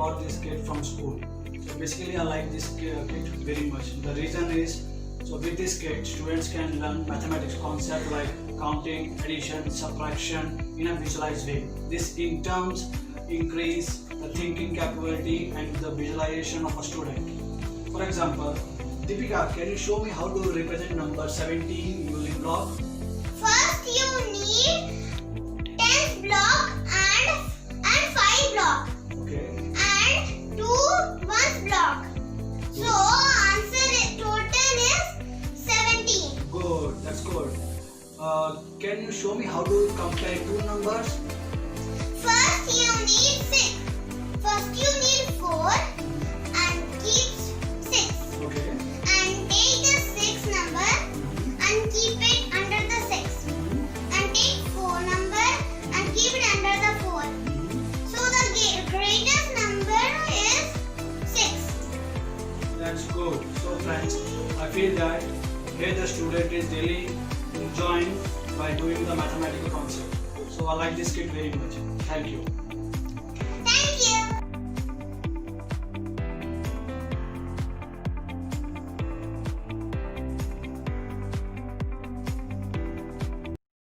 got this kit from school. So basically I like this kit very much. The reason is, so with this kit students can learn mathematics concepts like counting, addition, subtraction in a visualized way. This in terms increase the thinking capability and the visualization of a student. For example, Deepika, can you show me how to represent number 17 using block? First you need 10 block and 5 block. Okay. And 2 ones block. So answer total is 17. Good, that's good. Can you show me how to compare two numbers? First you need 6. First you need 4 and keep 6. Okay. And take the 6 number and keep it under the 6. And take 4 number and keep it under the 4. So the greatest number is 6. That's good. So friends, I feel that here the student is really enjoying by doing the mathematical concept. So I like this kit very much. Thank you.